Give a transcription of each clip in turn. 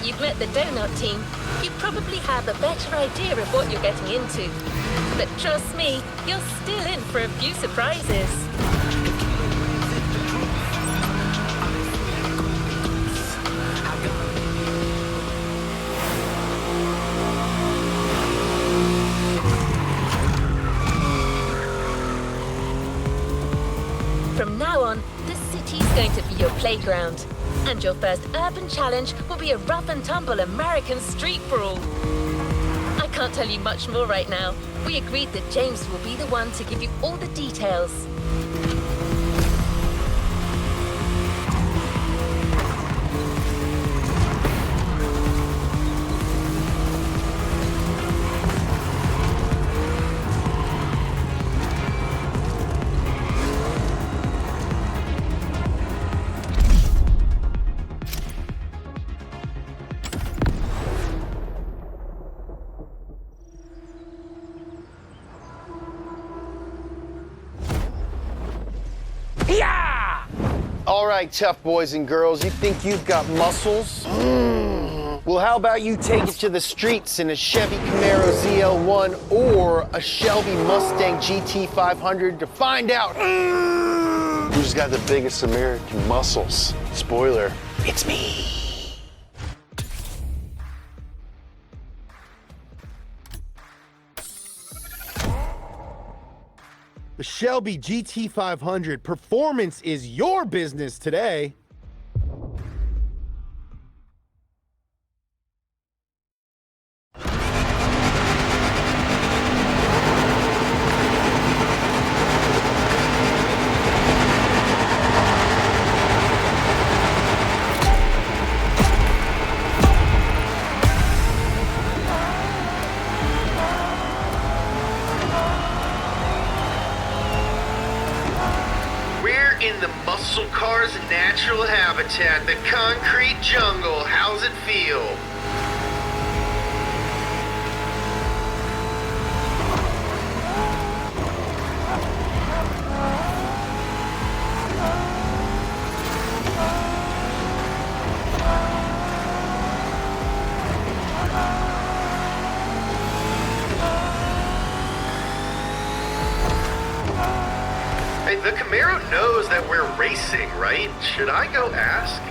you've met the donut team, you probably have a better idea of what you're getting into. But trust me, you're still in for a few surprises. From now on, the city's going to be your playground. And your first urban challenge will be a rough and tumble American street brawl. I can't tell you much more right now. We agreed that James will be the one to give you all the details. All right, tough boys and girls, you think you've got muscles? Well, how about you take it to the streets in a Chevy Camaro ZL1 or a Shelby Mustang GT500 to find out Who's got the biggest American muscles? Spoiler, it's me. The Shelby GT500 performance is your business today. In the muscle car's natural habitat, the concrete jungle. How's it feel? Hey, the Camaro knows that we're racing, right? Should I go ask?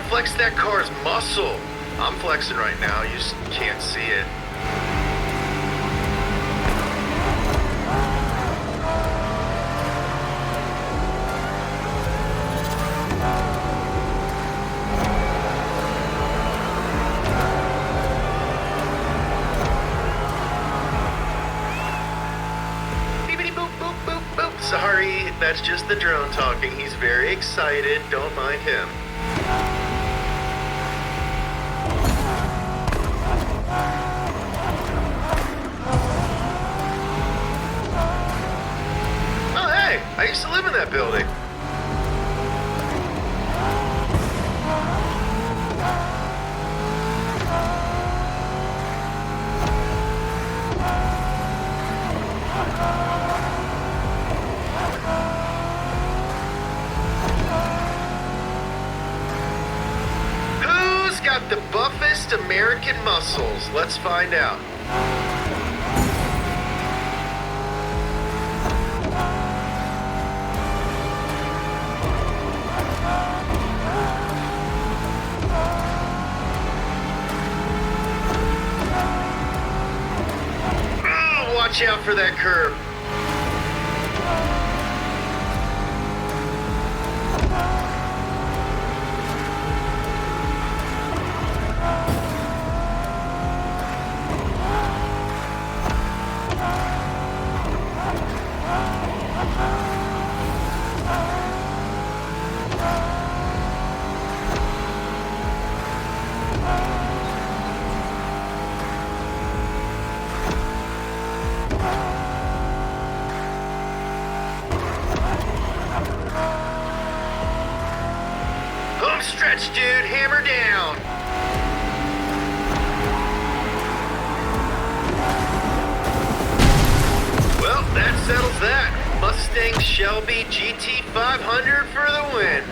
Flex that car's muscle. I'm flexing right now, you just can't see it. Beepity boop boop boop boop. Sorry, that's just the drone talking. He's very excited. Don't mind him. I used to live in that building. Who's got the buffest American muscles? Let's find out. Watch out for that curb. punch, dude. Hammer down. Well, that settles that. Mustang Shelby GT500 for the win.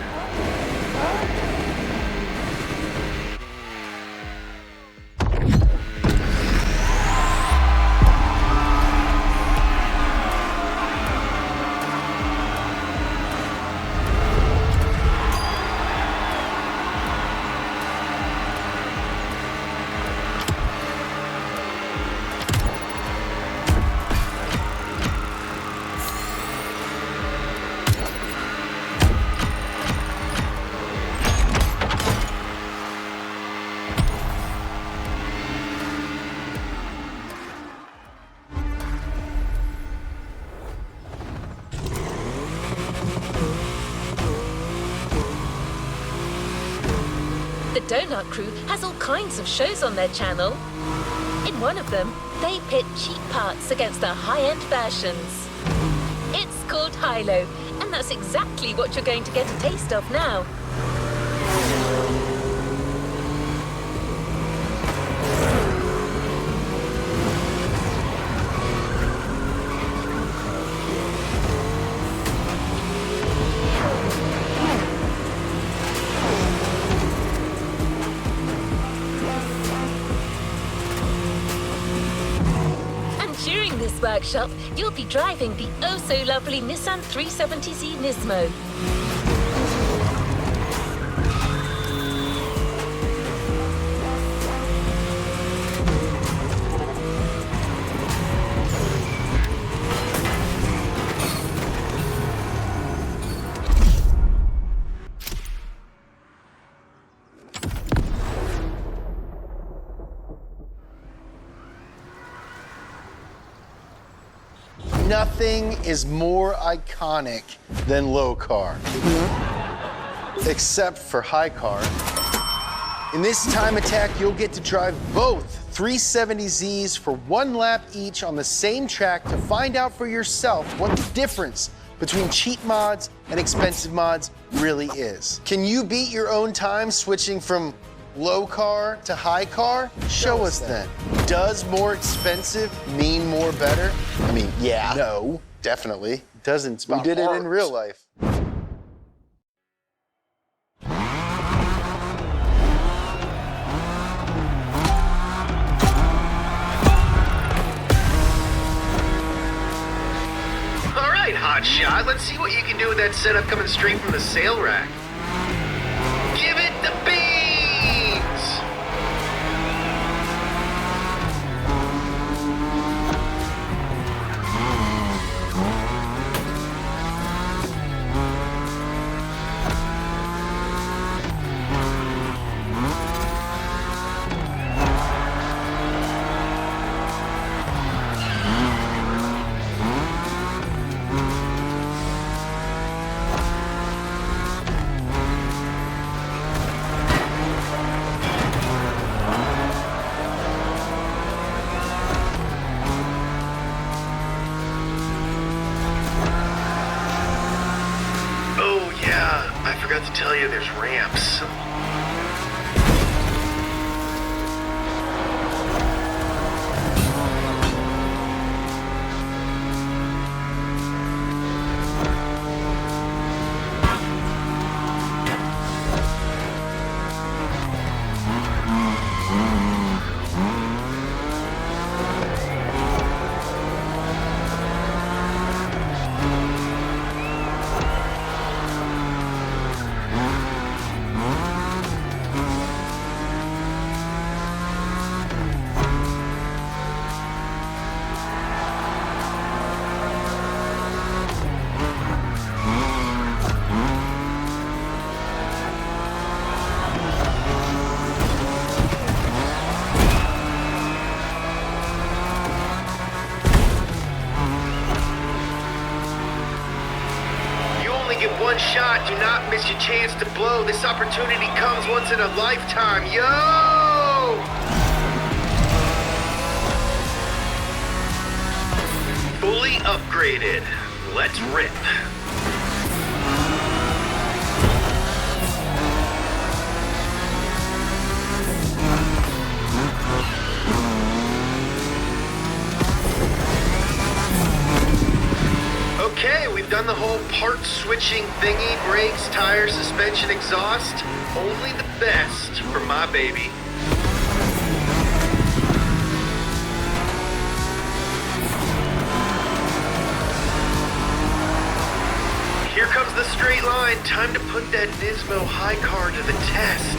The Donut Crew has all kinds of shows on their channel. In one of them, they pit cheap parts against the high-end versions. It's called Hilo, and that's exactly what you're going to get a taste of now. During this workshop, you'll be driving the oh-so-lovely Nissan 370Z Nismo. Nothing is more iconic than low car, except for high car. In this time attack, you'll get to drive both 370Zs for 1 lap each on the same track to find out for yourself what the difference between cheap mods and expensive mods really is. Can you beat your own time switching from low car to high car? Show us then. Does more expensive mean more better? I mean, yeah. No, definitely. Doesn't. We did it in real life. All right, hotshot. Let's see what you can do with that setup coming straight from the sale rack. Give it the beans! I forgot to tell you there's ramps. Get one shot, do not miss your chance to blow. This opportunity comes once in a lifetime, yo! Fully upgraded. Let's rip. Okay, we've done the whole part switching thingy, brakes, tires, suspension, exhaust. Only the best for my baby. Here comes the straight line. Time to put that Nismo hypercar to the test.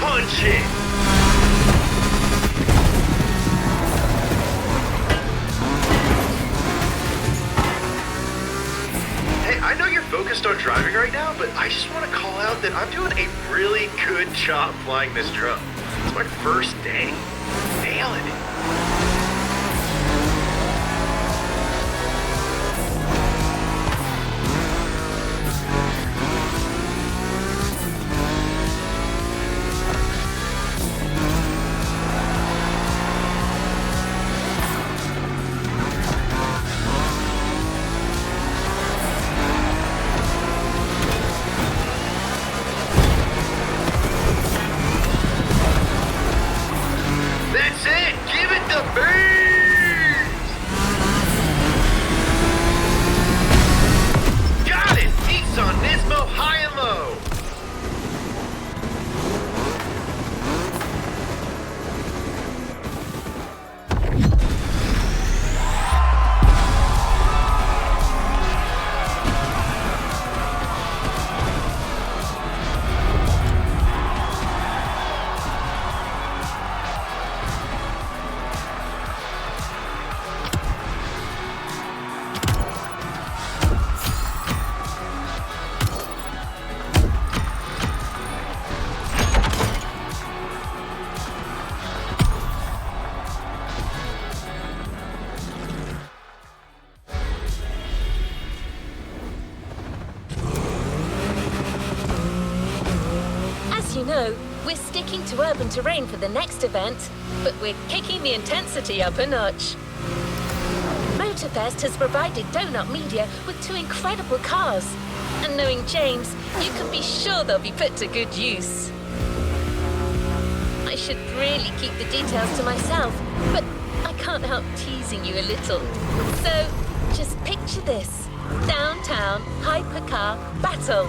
Punch it! Hey, I know you're focused on driving right now, but I just want to call out that I'm doing a really good job flying this drone. It's my first day. Nailing it. That's it! Give it the beans! Got it! Nissan Nismo high and low! As you know, we're sticking to urban terrain for the next event, but we're kicking the intensity up a notch. Motorfest has provided Donut Media with 2 incredible cars, and knowing James, you can be sure they'll be put to good use. I should really keep the details to myself, but I can't help teasing you a little. So, just picture this. Downtown hypercar battle.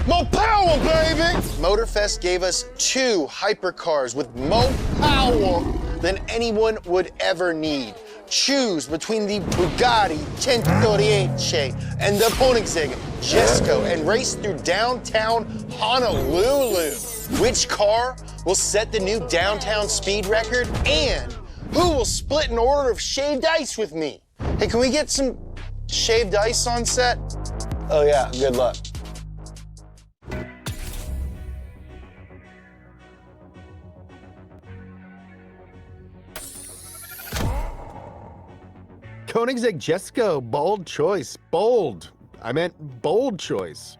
More power, baby! Motorfest gave us 2 hypercars with more power than anyone would ever need. Choose between the Bugatti 138 and the Koenigsegg Jesko and race through downtown Honolulu. Which car will set the new downtown speed record? And who will split an order of shaved ice with me? Hey, can we get some shaved ice on set? Oh yeah, good luck. Koenigsegg Jesko, bold choice. Bold. I meant bold choice.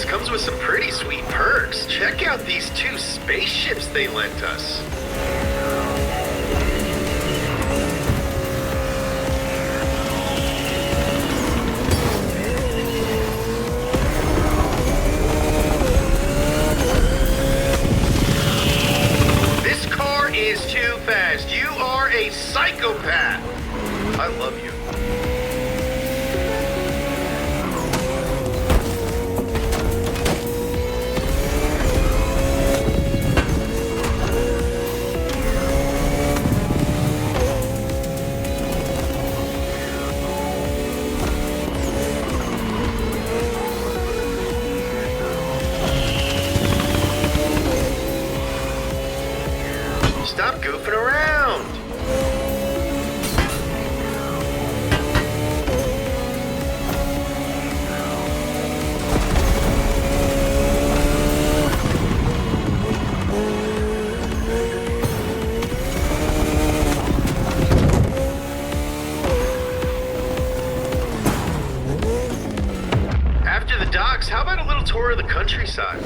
Comes with some pretty sweet perks. Check out these 2 spaceships they lent us. This car is too fast. You are a psychopath. I love you. Stop goofing around! countryside.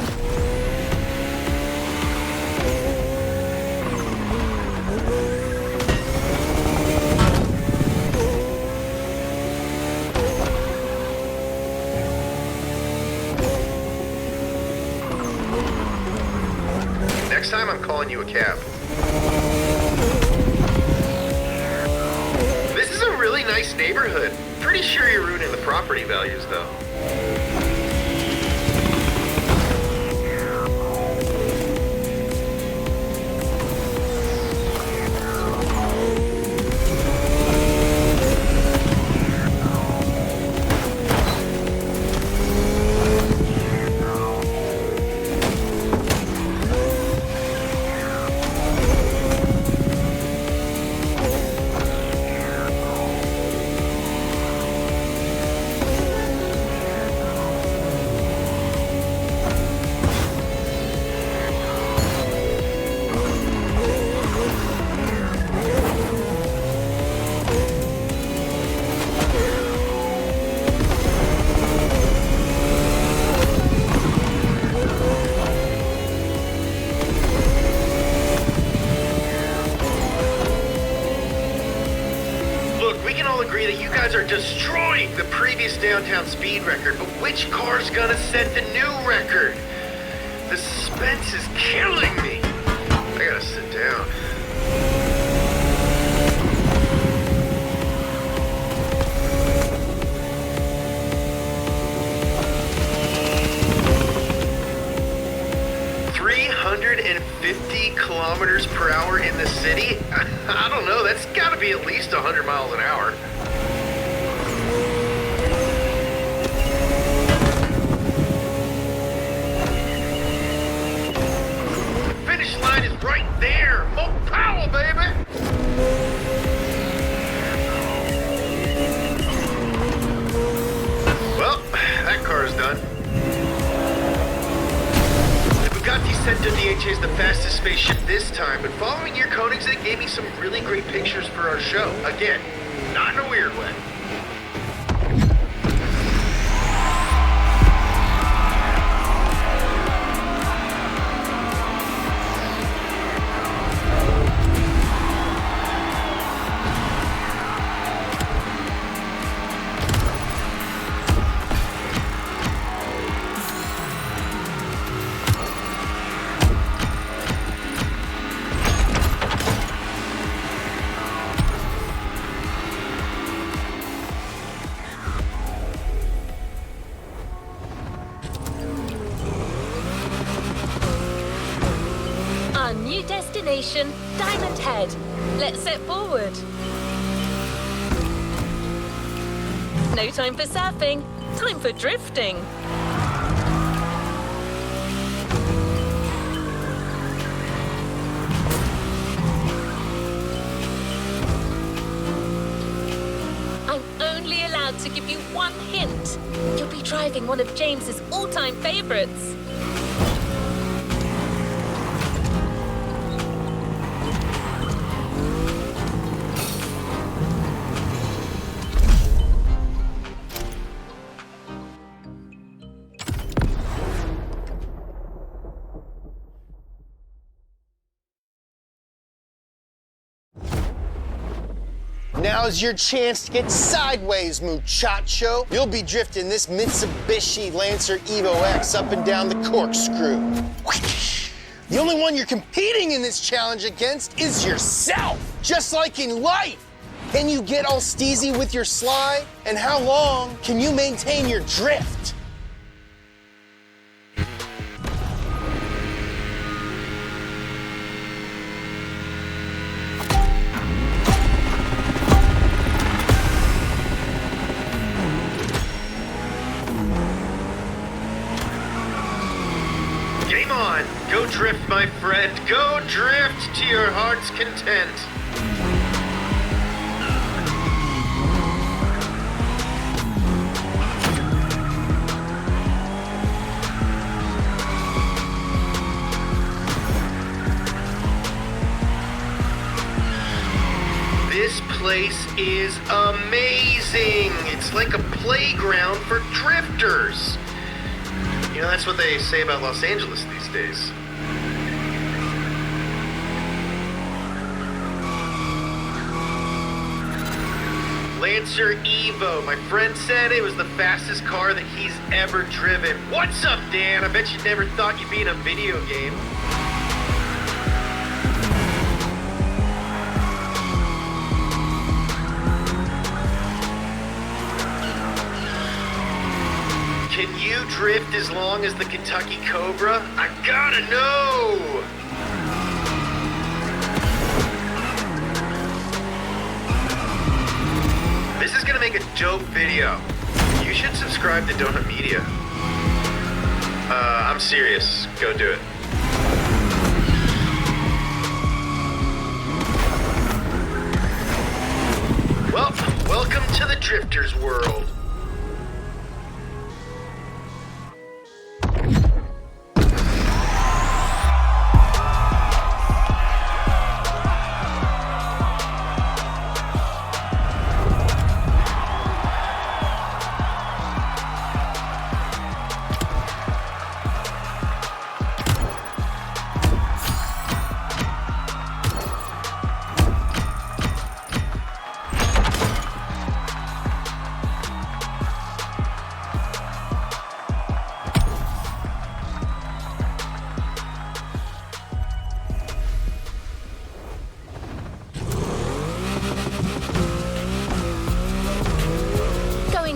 Next time I'm calling you a cab. This is a really nice neighborhood. Pretty sure you're ruining the property values though. Agree that you guys are destroying the previous downtown speed record, but which car's gonna set the new record? The suspense is killing me. I gotta sit down. Kilometers per hour in the city? I don't know, that's gotta be at least 100 miles an hour. The finish line is right there! More power, baby! Well, that car's done. Cento DHA is the fastest spaceship this time, but following your Koenigsegg gave me some really great pictures for our show. Again, not in a weird way. New destination, Diamond Head. Let's set forward. No time for surfing, time for drifting. I'm only allowed to give you one hint. You'll be driving one of James's all-time favorites. Now's your chance to get sideways, muchacho. You'll be drifting this Mitsubishi Lancer Evo X up and down the corkscrew. The only one you're competing in this challenge against is yourself. Just like in life. Can you get all steezy with your slide? And how long can you maintain your drift? Go drift, my friend. Go drift to your heart's content. This place is amazing. It's like a playground for drifters. You know, that's what they say about Los Angeles these days. Lancer Evo. My friend said it was the fastest car that he's ever driven. What's up, Dan? I bet you never thought you'd be in a video game. Can you drift as long as the Kentucky Cobra? I gotta know! This is gonna make a dope video. You should subscribe to Donut Media. I'm serious. Go do it. Well, welcome to the Drifter's world.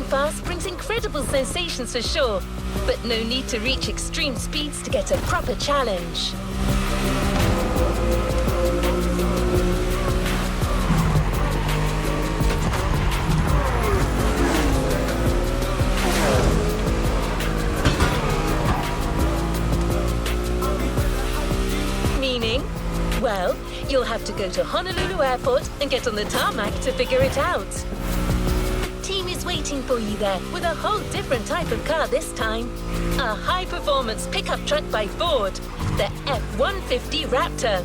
Fast brings incredible sensations for sure, but no need to reach extreme speeds to get a proper challenge. Meaning? Well, you'll have to go to Honolulu Airport and get on the tarmac to figure it out. Waiting for you there with a whole different type of car this time. A high-performance pickup truck by Ford, the F-150 Raptor.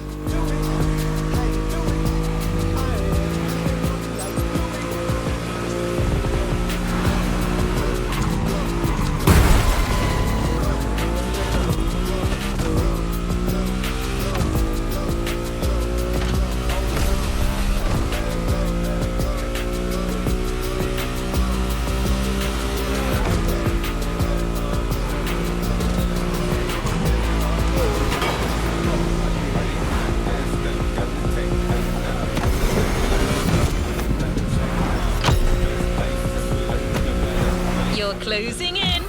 Closing in.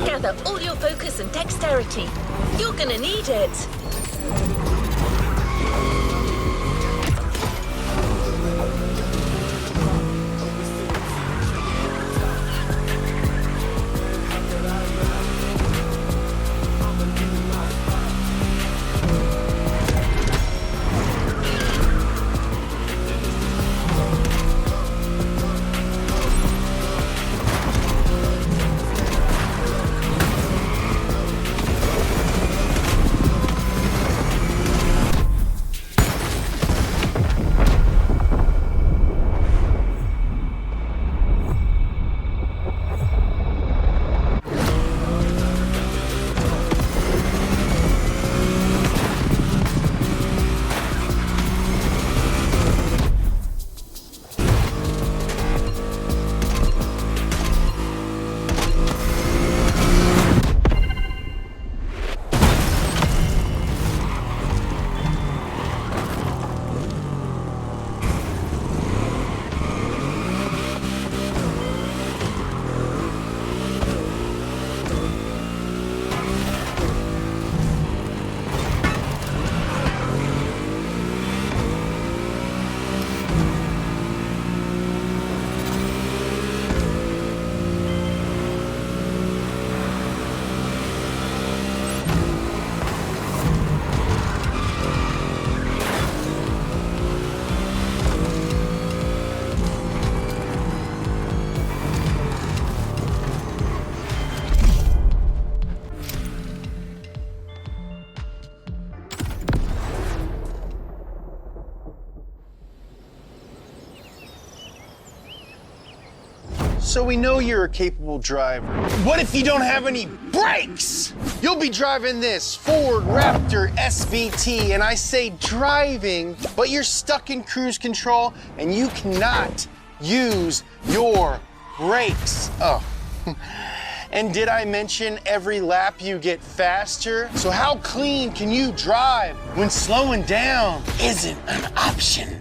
Gather all your focus and dexterity. You're gonna need it. So we know you're a capable driver. What if you don't have any brakes? You'll be driving this Ford Raptor SVT, and I say driving, but you're stuck in cruise control and you cannot use your brakes. Oh. And did I mention every lap you get faster? So how clean can you drive when slowing down isn't an option?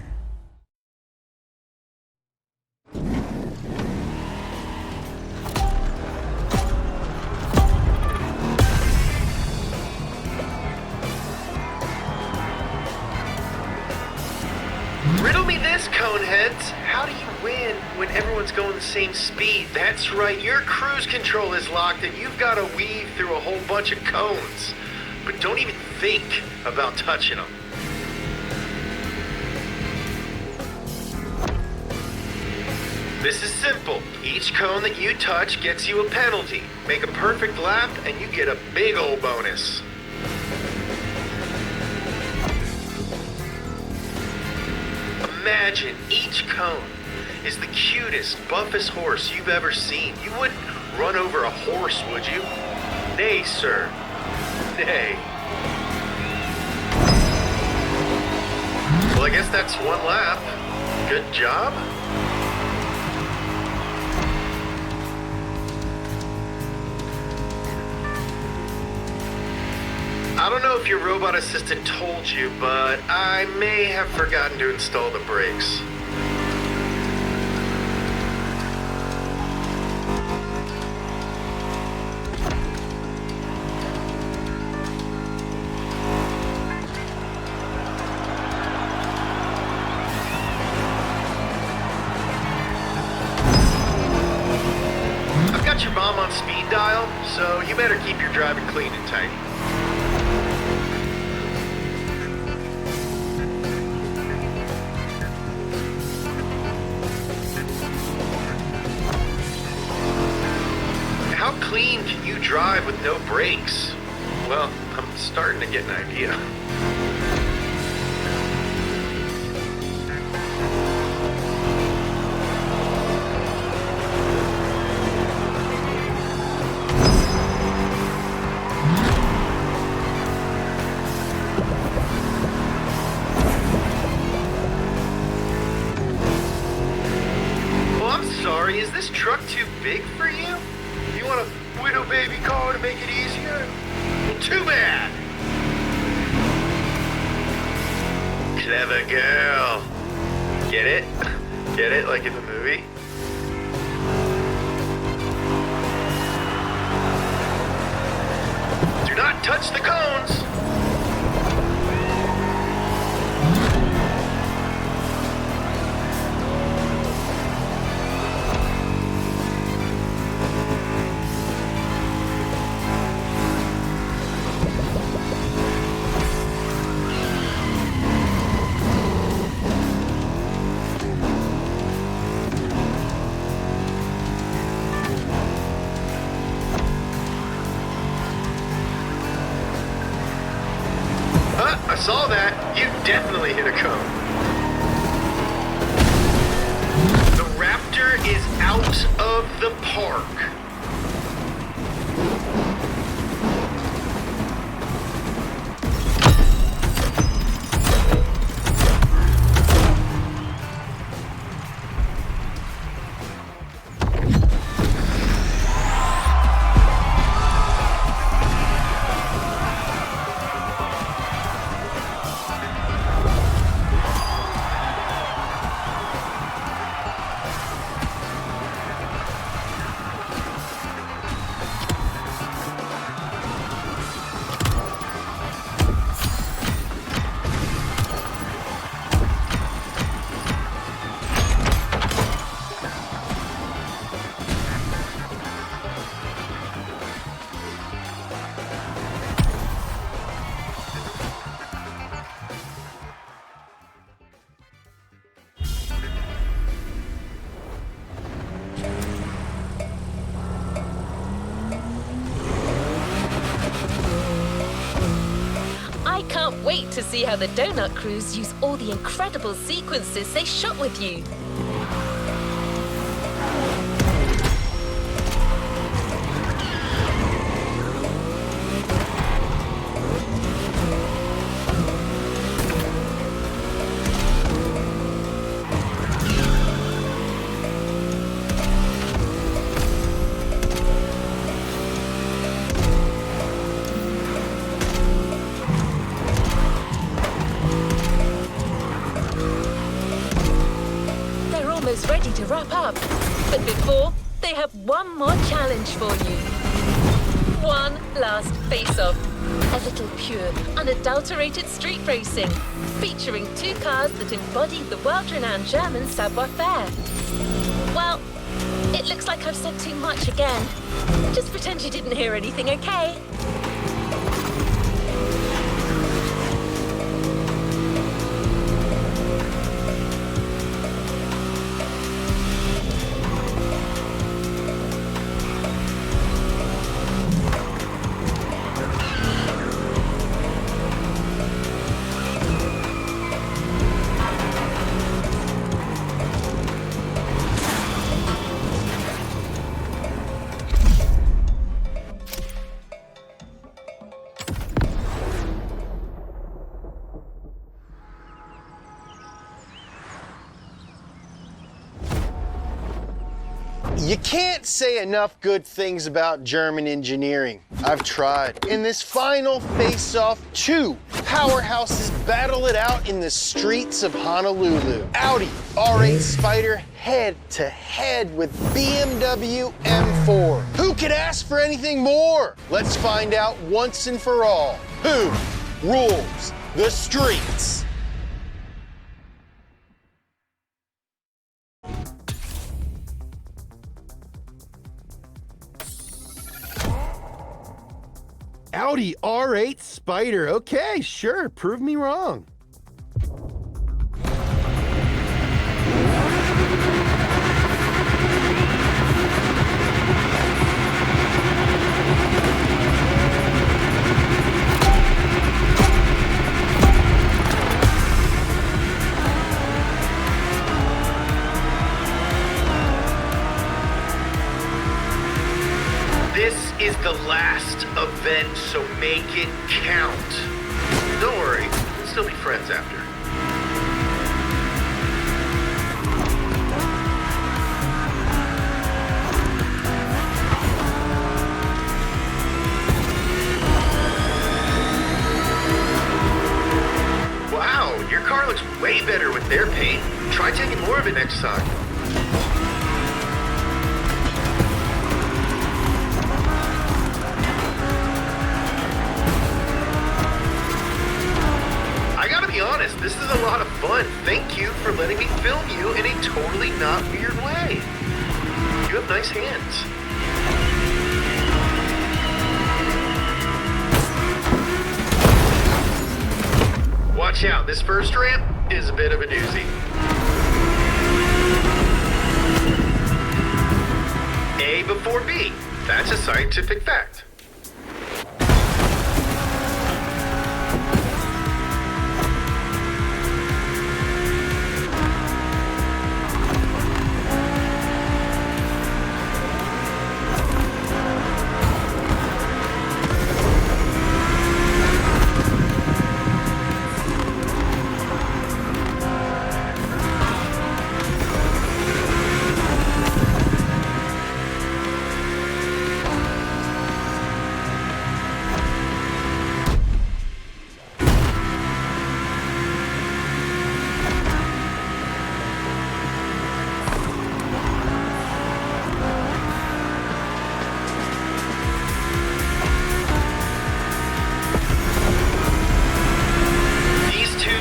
Riddle me this, coneheads. How do you win when everyone's going the same speed? That's right, your cruise control is locked and you've got to weave through a whole bunch of cones. But don't even think about touching them. This is simple. Each cone that you touch gets you a penalty. Make a perfect lap and you get a big old bonus. Imagine each cone is the cutest, buffest horse you've ever seen. You wouldn't run over a horse, would you? Nay, sir. Nay. Well, I guess that's one lap. Good job. I don't know if your robot assistant told you, but I may have forgotten to install the brakes. I've got your mom on speed dial, so you better keep your driving clean and tight. How clean can you drive with no brakes? Well, I'm starting to get an idea. Well, I'm sorry, is this truck too big for you? You want a widow baby car to make it easier? Well, too bad. Clever girl. Get it? Get it like in the movie? Do not touch the cones. I saw that. You definitely hit a cone. The Raptor is out of the park. I can't wait to see how the Donut Crews use all the incredible sequences they shot with you. almost ready to wrap up. But before, they have one more challenge for you. One last face-off. A little pure, unadulterated street racing, featuring two cars that embody the world-renowned German savoir-faire. Well, it looks like I've said too much again. Just pretend you didn't hear anything, okay? You can't say enough good things about German engineering. I've tried. In this final face-off, two powerhouses battle it out in the streets of Honolulu. Audi R8 Spider head-to-head with BMW M4. Who could ask for anything more? Let's find out once and for all. Who rules the streets? Audi R8 Spider. Okay, sure. Prove me wrong. This is the last event, so make it count. Don't worry, we'll still be friends after. Wow, your car looks way better with their paint. Try taking more of it next time. Be honest, this is a lot of fun. Thank you for letting me film you in a totally not weird way. You have nice hands. Watch out, this first ramp is a bit of a doozy. A before B. That's a scientific fact.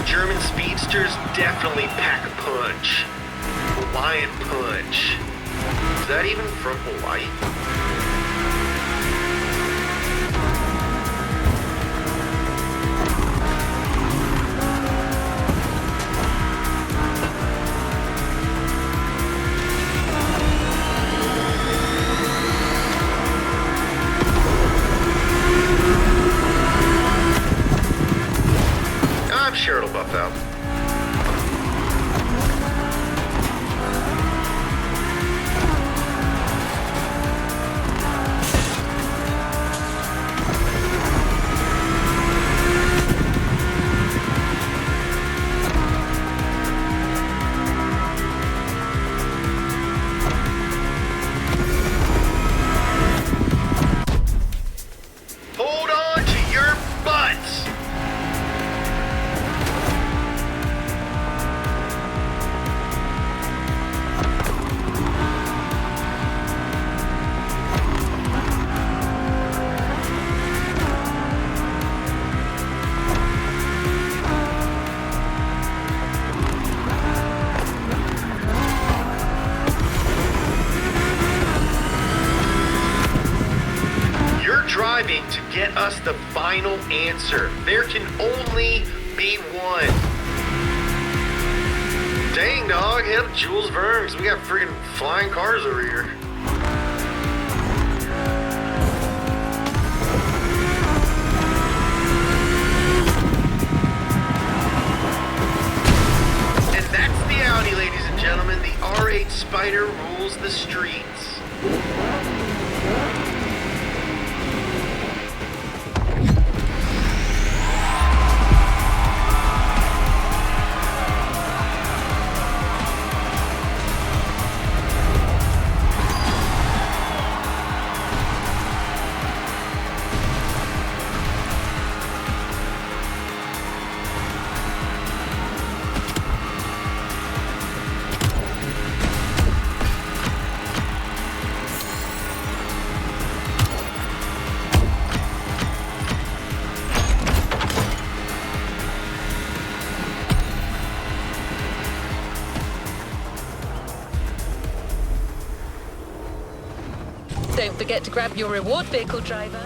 German speedsters definitely pack a punch. Hawaiian punch. Is that even from Hawaii? I'm sure it'll buff out. driving to get us the final answer. There can only be one. Dang, dog. Hell, Jules Verne, 'cause we got friggin' flying cars over here. And that's the Audi, ladies and gentlemen. The R8 Spider rules the streets. Don't forget to grab your reward vehicle, driver.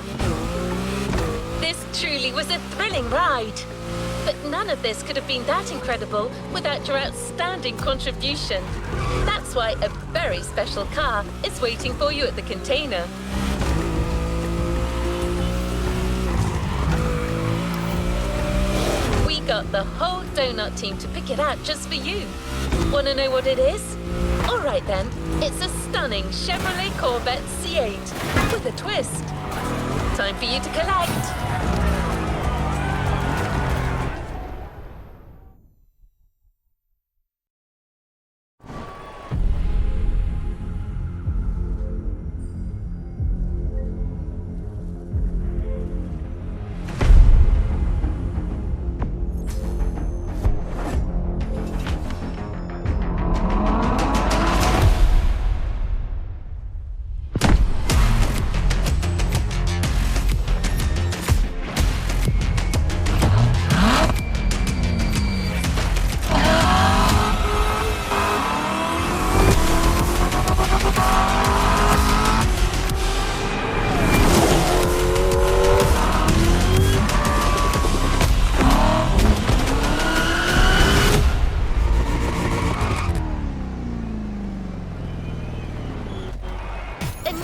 This truly was a thrilling ride. But none of this could have been that incredible without your outstanding contribution. That's why a very special car is waiting for you at the container. We got the whole donut team to pick it out just for you. Want to know what it is? All right then, it's a stunning Chevrolet Corvette C8 with a twist. Time for you to collect.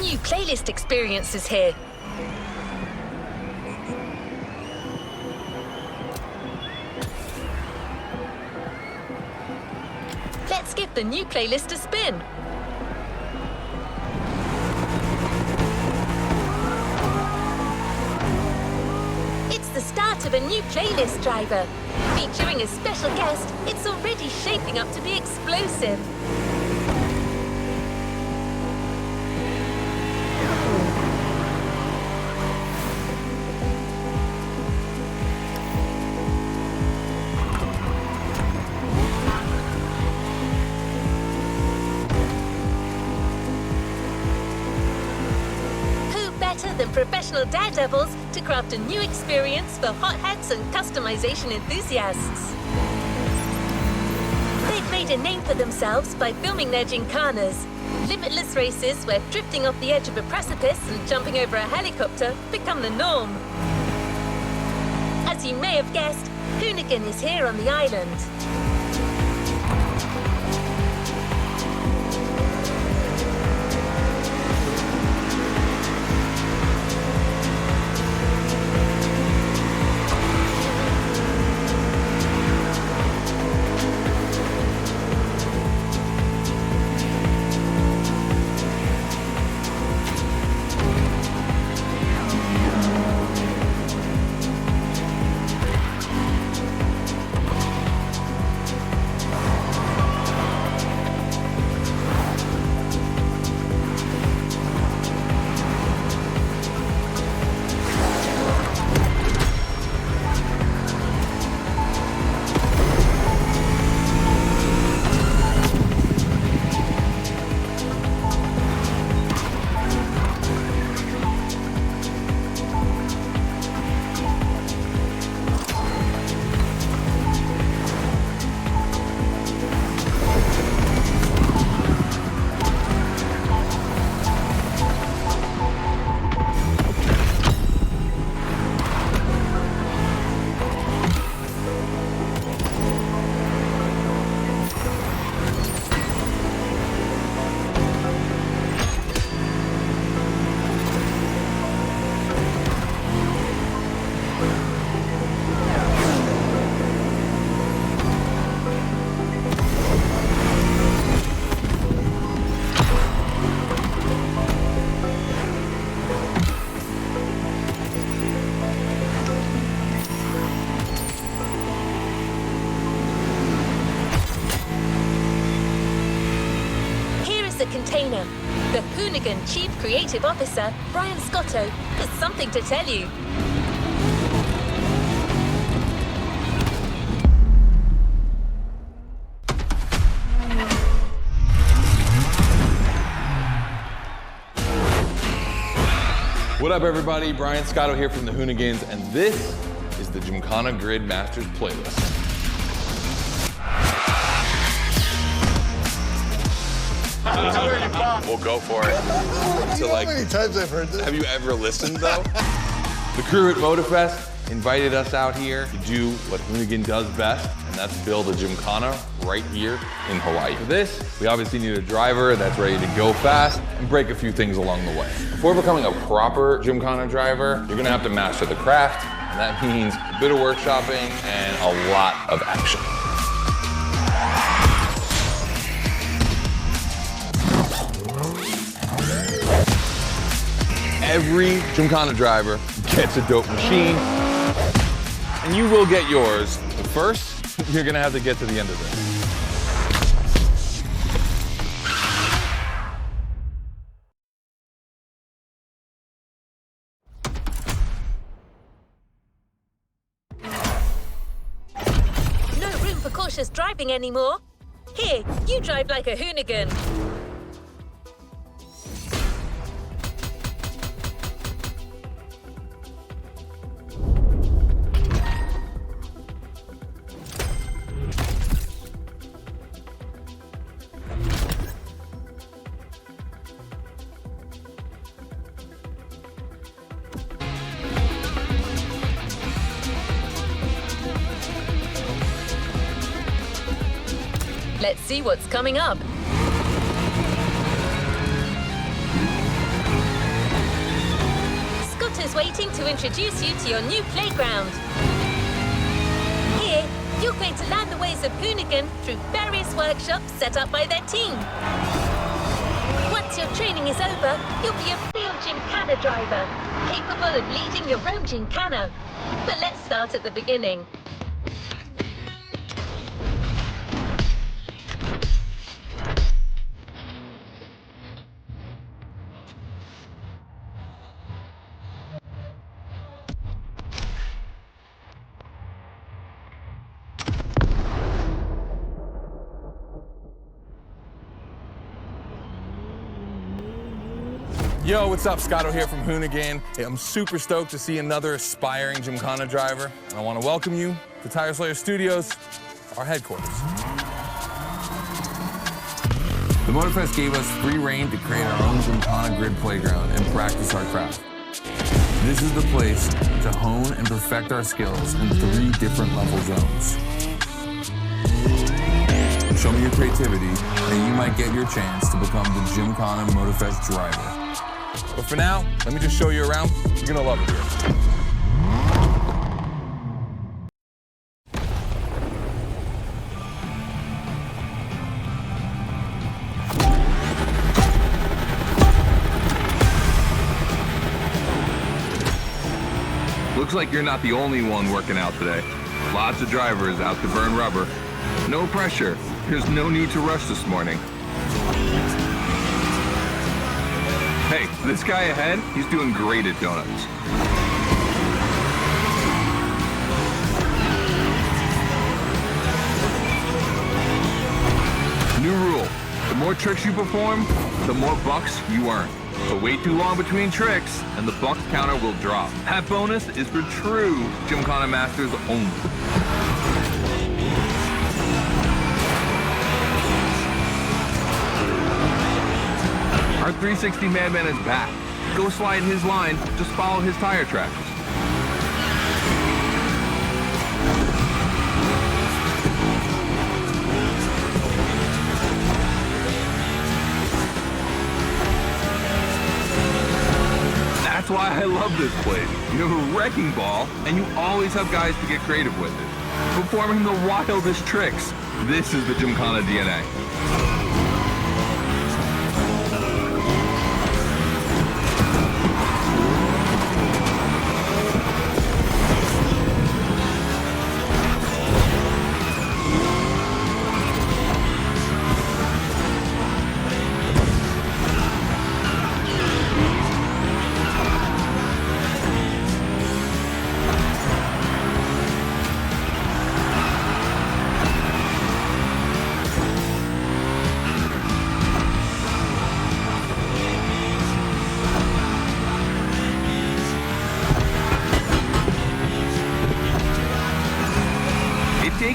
New playlist experience is here. Let's give the new playlist a spin. It's the start of a new playlist, driver. Featuring a special guest, it's already shaping up to be explosive. Than professional daredevils to craft a new experience for hotheads and customization enthusiasts. They've made a name for themselves by filming their gincanas, limitless races where drifting off the edge of a precipice and jumping over a helicopter become the norm. As you may have guessed, Hoonigan is here on the island. a container. The Hoonigan Chief Creative Officer, Brian Scotto, has something to tell you. What up, everybody? Brian Scotto here from the Hoonigans, and this is the Gymkhana Grid Masters playlist. We'll go for it. You know how many times I've heard this? Have you ever listened, though? The crew at Motorfest invited us out here to do what Hoonigan does best, and that's build a Gymkhana right here in Hawaii. For this, we obviously need a driver that's ready to go fast and break a few things along the way. Before becoming a proper Gymkhana driver, you're gonna have to master the craft, and that means a bit of workshopping and a lot of action. Every Gymkhana driver gets a dope machine, and you will get yours. But first, you're gonna have to get to the end of this. No room for cautious driving anymore. Here, you drive like a Hoonigan. Let's see what's coming up. Scott is waiting to introduce you to your new playground. Here, you're going to learn the ways of Hoonigan through various workshops set up by their team. Once your training is over, you'll be a real Gymkhana driver, capable of leading your own Gymkhana. But let's start at the beginning. Yo, what's up? Scotto here from Hoonigan. Hey, I'm super stoked to see another aspiring Gymkhana driver. I want to welcome you to Tire Slayer Studios, our headquarters. The Motorfest gave us free reign to create our own Gymkhana Grid playground and practice our craft. This is the place to hone and perfect our skills in 3 different level zones. Show me your creativity, and you might get your chance to become the Gymkhana Motorfest driver. But for now, let me just show you around. You're gonna love it here. Looks like you're not the only one working out today. Lots of drivers out to burn rubber. No pressure. There's no need to rush this morning. Hey, this guy ahead, he's doing great at donuts. New rule, the more tricks you perform, the more bucks you earn. But wait too long between tricks, and the bucks counter will drop. That bonus is for true Gymkhana Masters only. Our 360 Madman is back. Go slide in his line, just follow his tire tracks. That's why I love this place. You have a wrecking ball, and you always have guys to get creative with it. Performing the wildest tricks. This is the Gymkhana DNA.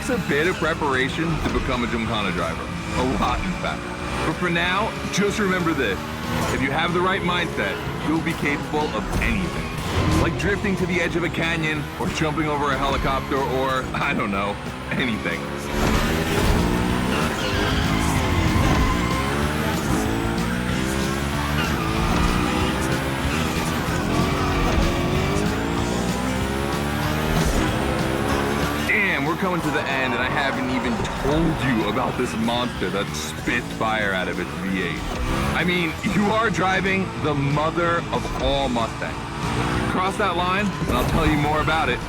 takes a bit of preparation to become a Gymkhana driver. A lot, in fact. But for now, just remember this. If you have the right mindset, you'll be capable of anything. Like drifting to the edge of a canyon, or jumping over a helicopter, or, I don't know, anything. We're coming to the end, and I haven't even told you about this monster that spits fire out of its V8. I mean, you are driving the mother of all Mustangs. Cross that line, and I'll tell you more about it.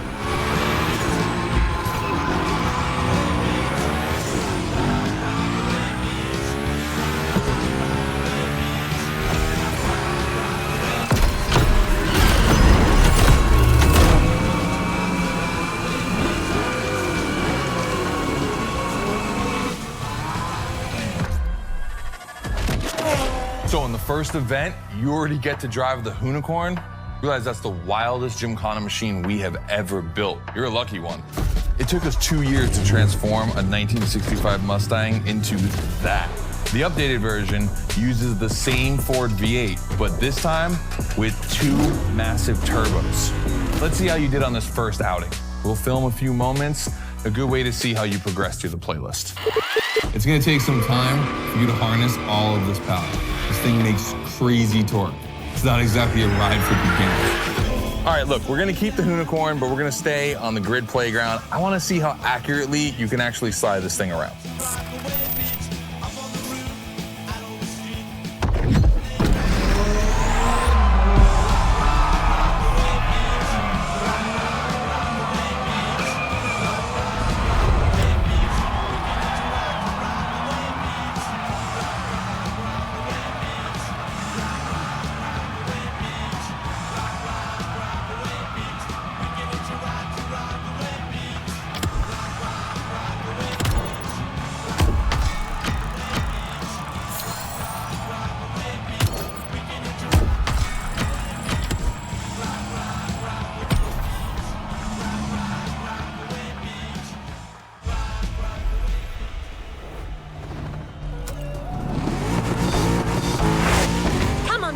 So in the first event, you already get to drive the Hoonicorn. Realize that's the wildest Gymkhana machine we have ever built. You're a lucky one. It took us 2 years to transform a 1965 Mustang into that. The updated version uses the same Ford V8, but this time with 2 massive turbos. Let's see how you did on this first outing. We'll film a few moments, a good way to see how you progress through the playlist. It's gonna take some time for you to harness all of this power. This thing makes crazy torque. It's not exactly a ride for beginners. All right, look, we're gonna keep the Hoonicorn, but we're gonna stay on the grid playground. I wanna see how accurately you can actually slide this thing around.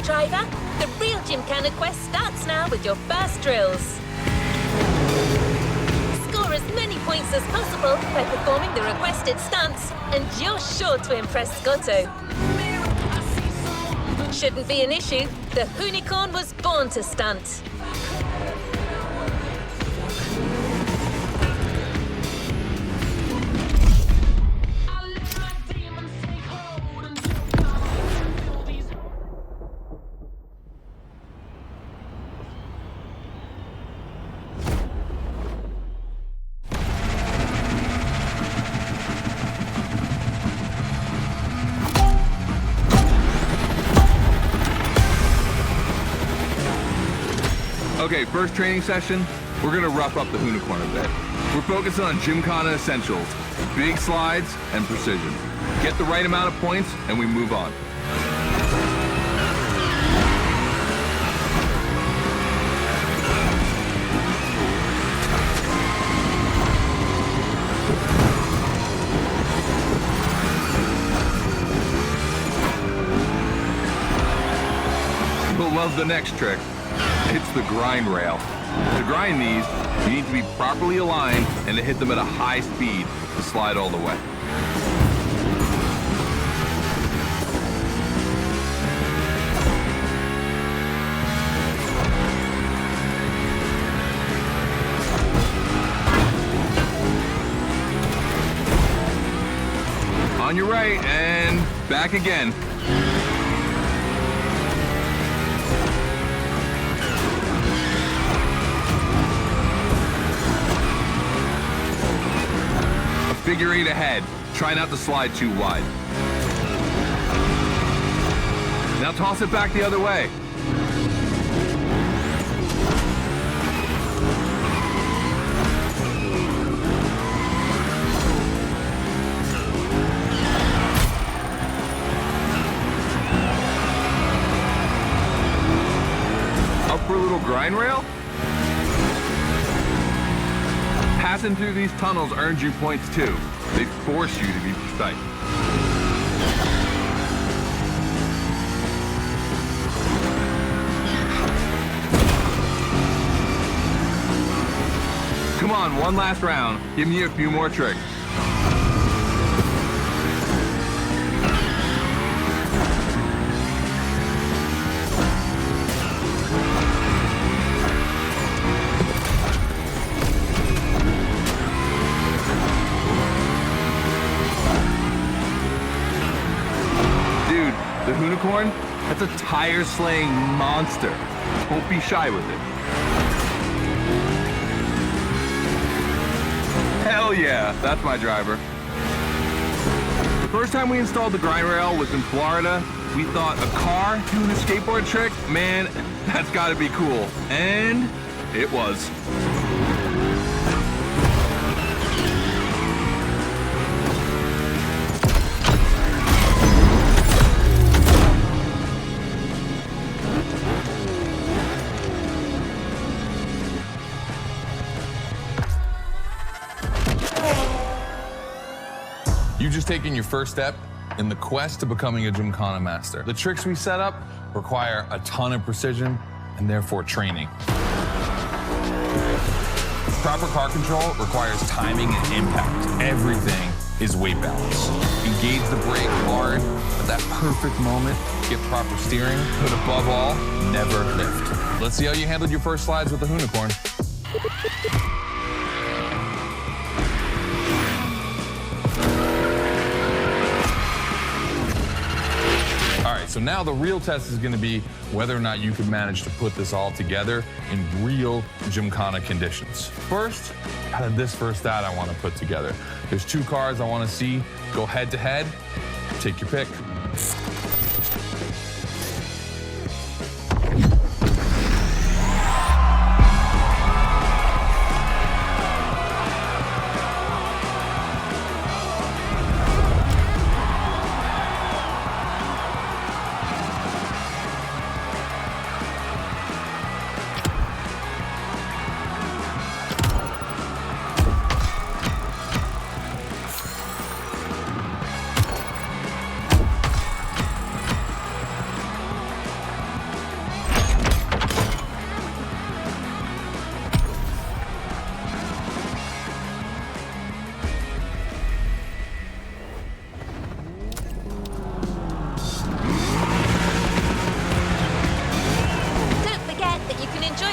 Driver, the real Gymkhana quest starts now with your first drills. Score as many points as possible by performing the requested stunts, and you're sure to impress Scotto. Shouldn't be an issue. The Hoonicorn was born to stunt. Okay, first training session, we're gonna rough up the Hoonicorn a bit. We're focusing on Gymkhana essentials, big slides, and precision. Get the right amount of points, and we move on. You'll love the next trick. It's the grind rail. To grind these, you need to be properly aligned and to hit them at a high speed to slide all the way. On your right and back again. Figure 8 ahead. Try not to slide too wide. Now toss it back the other way. Up for a little grind rail. Pass Passing through these tunnels earns you points too. They force you to be precise. Come on, one last round. Give me a few more tricks. Dude, the unicorn, that's a tire-slaying monster. Don't be shy with it. Hell yeah, that's my driver. The first time we installed the grind rail was in Florida. We thought a car doing a skateboard trick, man, that's gotta be cool. And it was. You've just taken your first step in the quest to becoming a Gymkhana master. The tricks we set up require a ton of precision and therefore training. Proper car control requires timing and impact. Everything is weight balance. Engage the brake hard at that perfect moment, get proper steering, but above all, never lift. Let's see how you handled your first slides with the unicorn. All right, so now the real test is gonna be whether or not you can manage to put this all together in real Gymkhana conditions. First, out of this first stat I wanna put together. There's two cars I wanna see go head to head. Take your pick.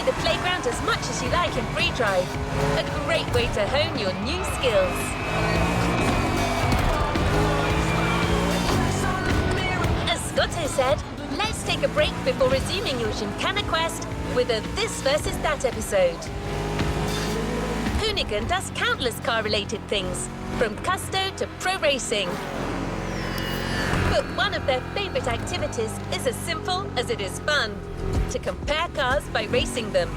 The playground as much as you like in free drive. A great way to hone your new skills. As Scotto said, let's take a break before resuming your Gymkhana quest with a This versus That episode. Hoonigan does countless car-related things, from custo to pro racing. But one of their favorite activities is as simple as it is fun: to compare cars by racing them.